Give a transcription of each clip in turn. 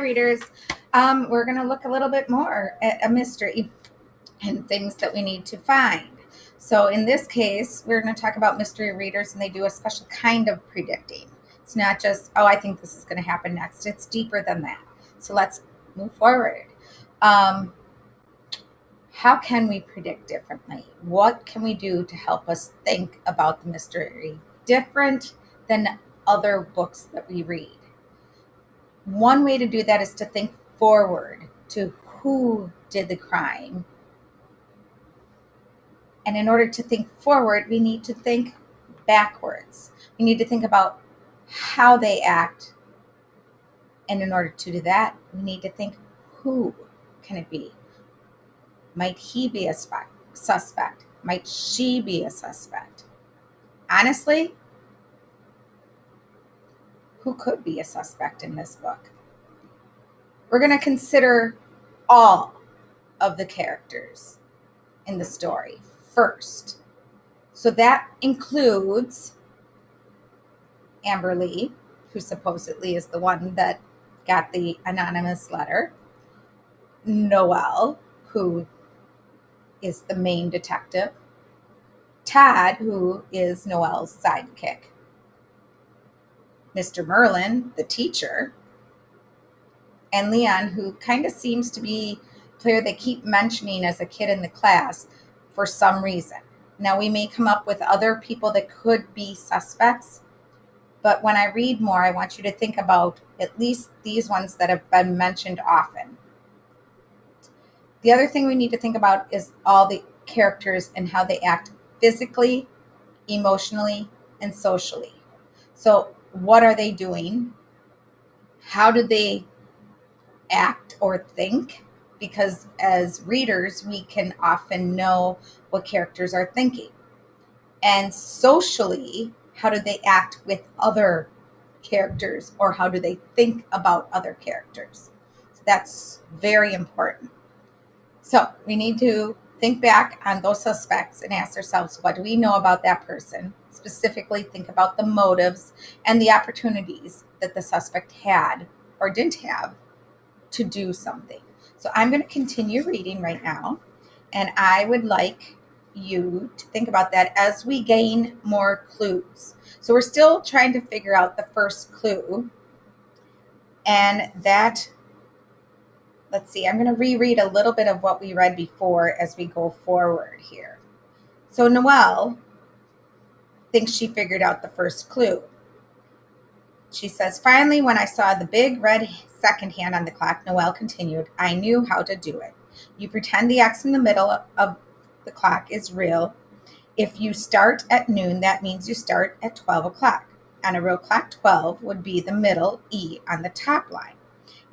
readers. We're going to look a little bit more at a mystery and things that we need to find. So in this case, we're going to talk about mystery readers, and they do a special kind of predicting. It's not just, oh, I think this is going to happen next. It's deeper than that. So let's move forward. How can we predict differently? What can we do to help us think about the mystery different than other books that we read? One way to do that is to think forward to who did the crime. And in order to think forward, we need to think backwards. We need to think about how they act. And in order to do that, we need to think, who can it be? Might he be a suspect? Might she be a suspect? Honestly, who could be a suspect in this book? We're going to consider all of the characters in the story first. So that includes Amber Lee, who supposedly is the one that got the anonymous letter, Noelle, who is the main detective, Todd, who is Noelle's sidekick, Mr. Merlin, the teacher, and Leon, who kind of seems to be player they keep mentioning as a kid in the class for some reason. Now, we may come up with other people that could be suspects, but when I read more, I want you to think about at least these ones that have been mentioned often. The other thing we need to think about is all the characters and how they act physically, emotionally, and socially. So what are they doing? How do they act or think? Because as readers, we can often know what characters are thinking. And socially, how do they act with other characters, or how do they think about other characters? So that's very important. So we need to think back on those suspects and ask ourselves, what do we know about that person? Specifically, think about the motives and the opportunities that the suspect had or didn't have to do something. So I'm going to continue reading right now, and I would like you to think about that as we gain more clues. So we're still trying to figure out the first clue, and that, let's see, I'm going to reread a little bit of what we read before as we go forward here. So Noelle thinks she figured out the first clue. She says, finally, when I saw the big red second hand on the clock, Noelle continued, I knew how to do it. You pretend the X in the middle of the clock is real. If you start at noon, that means you start at 12 o'clock. On a real clock, 12 would be the middle E on the top line.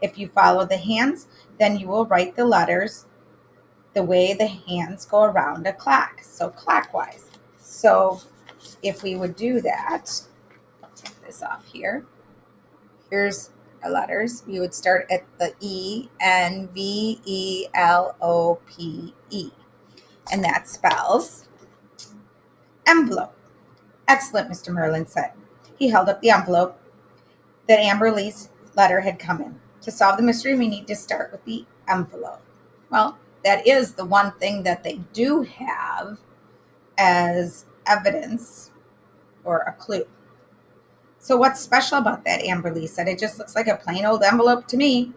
If you follow the hands, then you will write the letters the way the hands go around a clock, so clockwise. So if we would do that, take this off here. Here's our letters. We would start at the E, N, V, E, L, O, P, E. And that spells envelope. Excellent, Mr. Merlin said. He held up the envelope that Amber Lee's letter had come in. To solve the mystery, we need to start with the envelope. Well, that is the one thing that they do have as evidence or a clue. So what's special about that? Amber Lee said. It just looks like a plain old envelope to me.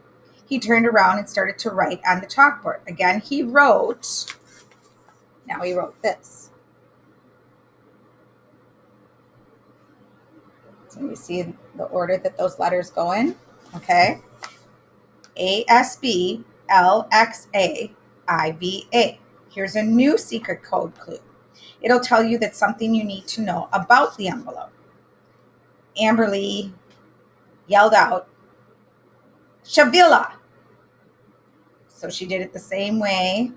He turned around and started to write on the chalkboard. Again, he wrote, now he wrote this. So you see the order that those letters go in? Okay. ASBLXAIVA. Here's a new secret code clue. It'll tell you that something you need to know about the envelope. Amber Lee yelled out, Shavilla. So she did it the same way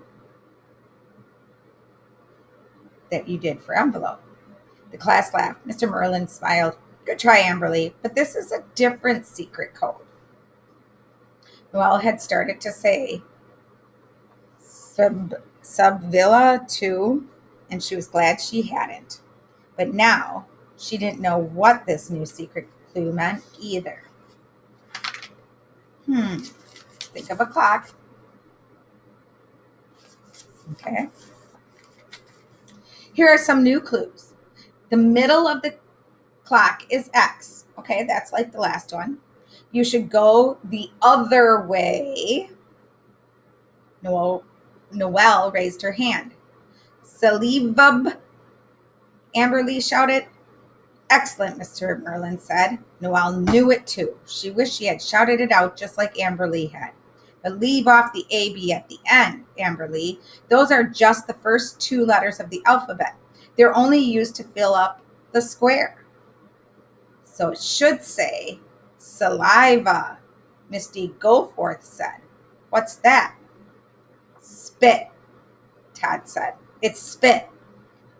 that you did for envelope. The class laughed. Mr. Merlin smiled. Good try, Amber Lee, but this is a different secret code. Noelle had started to say Subvilla too, and she was glad she hadn't. But now she didn't know what this new secret clue meant either. Think of a clock. Okay. Here are some new clues. The middle of the clock is X. Okay, that's like the last one. You should go the other way. Noelle raised her hand. Salivub, Amberly shouted. Excellent, Mr. Merlin said. Noelle knew it too. She wished she had shouted it out just like Amberly had. But leave off the AB at the end, Amberly. Those are just the first two letters of the alphabet. They're only used to fill up the square. So it should say saliva, Misty Goforth said. What's that? Spit, Todd said. It's spit.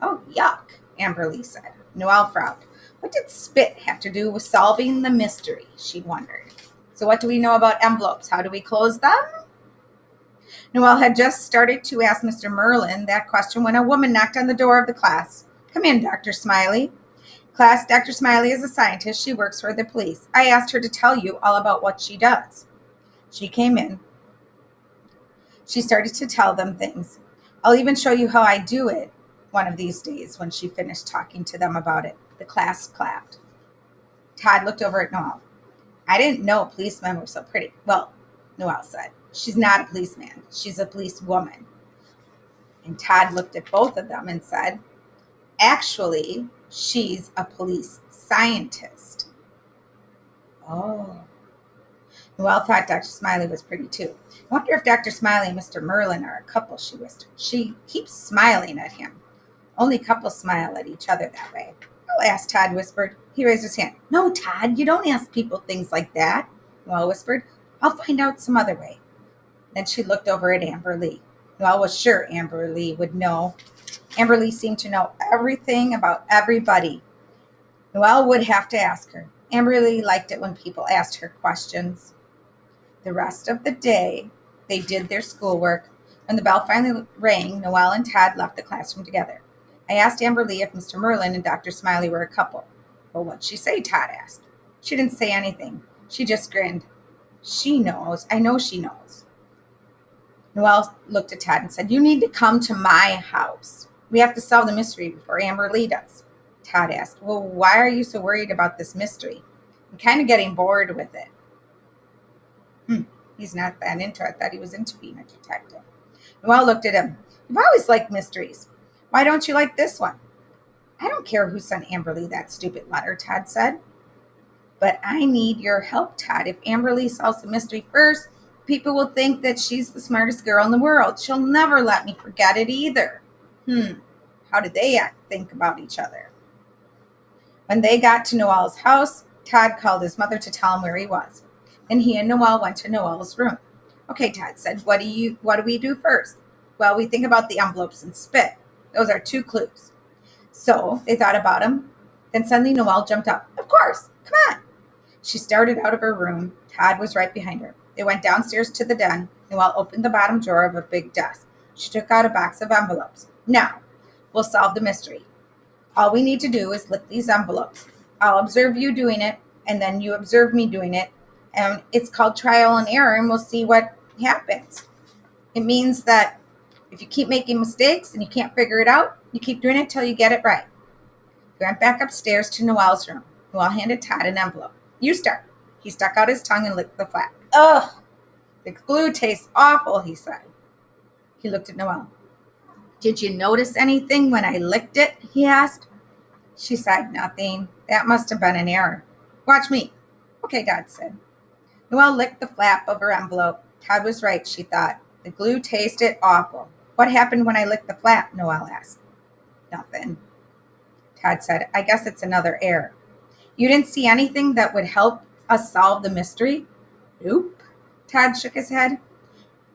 Oh, yuck, Amberly said. Noelle frowned. What did spit have to do with solving the mystery? She wondered. So what do we know about envelopes? How do we close them? Noelle had just started to ask Mr. Merlin that question when a woman knocked on the door of the class. Come in, Dr. Smiley. Class, Dr. Smiley is a scientist. She works for the police. I asked her to tell you all about what she does. She came in. She started to tell them things. I'll even show you how I do it one of these days. When she finished talking to them about it, the class clapped. Todd looked over at Noelle. I didn't know policemen were so pretty. Well, Noelle said, she's not a policeman. She's a policewoman. And Todd looked at both of them and said, actually, she's a police scientist. Oh. Noelle thought Dr. Smiley was pretty too. I wonder if Dr. Smiley and Mr. Merlin are a couple, she whispered. She keeps smiling at him. Only couples smile at each other that way. I'll ask, Todd whispered. He raised his hand. No, Todd, you don't ask people things like that, Noelle whispered. I'll find out some other way. Then she looked over at Amber Lee. Noelle was sure Amber Lee would know. Amber Lee seemed to know everything about everybody. Noelle would have to ask her. Amber Lee liked it when people asked her questions. The rest of the day, they did their schoolwork. When the bell finally rang, Noelle and Todd left the classroom together. I asked Amber Lee if Mr. Merlin and Dr. Smiley were a couple. Well, what'd she say? Todd asked. She didn't say anything. She just grinned. She knows. I know she knows. Noelle looked at Todd and said, you need to come to my house. We have to solve the mystery before Amber Lee does. Todd asked, well, why are you so worried about this mystery? I'm kind of getting bored with it. He's not that into it. I thought he was into being a detective. Noelle looked at him. You've always liked mysteries. Why don't you like this one? I don't care who sent Amber Lee that stupid letter, Todd said. But I need your help, Todd. If Amber Lee solves the mystery first, people will think that she's the smartest girl in the world. She'll never let me forget it either. How did they think about each other? When they got to Noelle's house, Todd called his mother to tell him where he was. Then he and Noelle went to Noelle's room. Okay, Todd said, what do we do first? Well, we think about the envelopes and spit. Those are 2 clues. So they thought about them. Then suddenly Noelle jumped up. Of course, come on. She started out of her room. Todd was right behind her. They went downstairs to the den. Noelle opened the bottom drawer of a big desk. She took out a box of envelopes. Now, we'll solve the mystery. All we need to do is lick these envelopes. I'll observe you doing it, and then you observe me doing it. And it's called trial and error, and we'll see what happens. It means that if you keep making mistakes and you can't figure it out, you keep doing it till you get it right. He went back upstairs to Noelle's room. Noelle handed Todd an envelope. You start. He stuck out his tongue and licked the flap. Ugh, the glue tastes awful, he said. He looked at Noelle. Did you notice anything when I licked it? He asked. She sighed. Nothing. That must have been an error. Watch me. Okay, Todd said. Noelle licked the flap of her envelope. Todd was right, she thought. The glue tasted awful. What happened when I licked the flap? Noelle asked. Nothing. Todd said, I guess it's another error. You didn't see anything that would help us solve the mystery? Nope. Todd shook his head.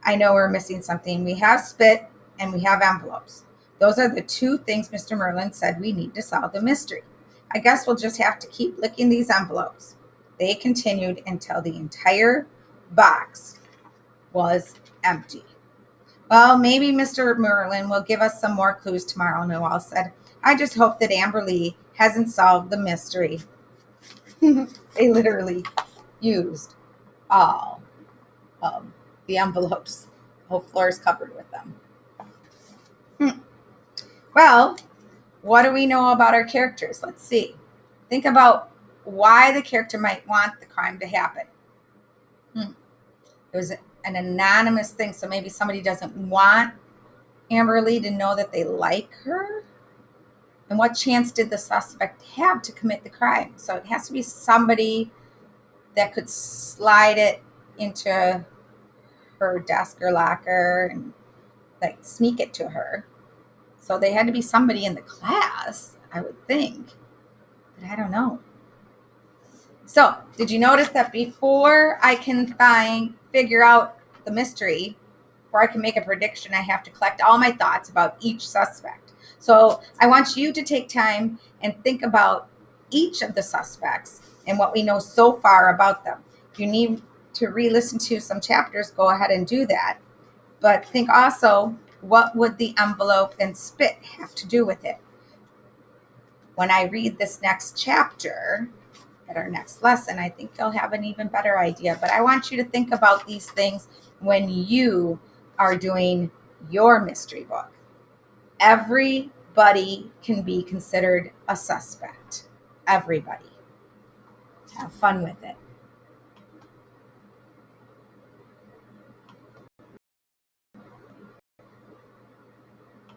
I know we're missing something. We have spit and we have envelopes. Those are the 2 things Mr. Merlin said we need to solve the mystery. I guess we'll just have to keep licking these envelopes. They continued until the entire box was empty. Well, maybe Mr. Merlin will give us some more clues tomorrow, Noelle said. I just hope that Amber Lee hasn't solved the mystery. They literally used all the envelopes. The whole floor is covered with them. Well, what do we know about our characters? Let's see. Think about why the character might want the crime to happen. It was an anonymous thing, so maybe somebody doesn't want Amberly to know that they like her. And what chance did the suspect have to commit the crime? So it has to be somebody that could slide it into her desk or locker and like sneak it to her. So they had to be somebody in the class, I would think. But I don't know. So, did you notice that before I can figure out the mystery, before I can make a prediction, I have to collect all my thoughts about each suspect. So, I want you to take time and think about each of the suspects and what we know so far about them. If you need to re-listen to some chapters, go ahead and do that. But think also, what would the envelope and spit have to do with it? When I read this next chapter, at our next lesson, I think you'll have an even better idea. But I want you to think about these things when you are doing your mystery book. Everybody can be considered a suspect. Everybody. Have fun with it.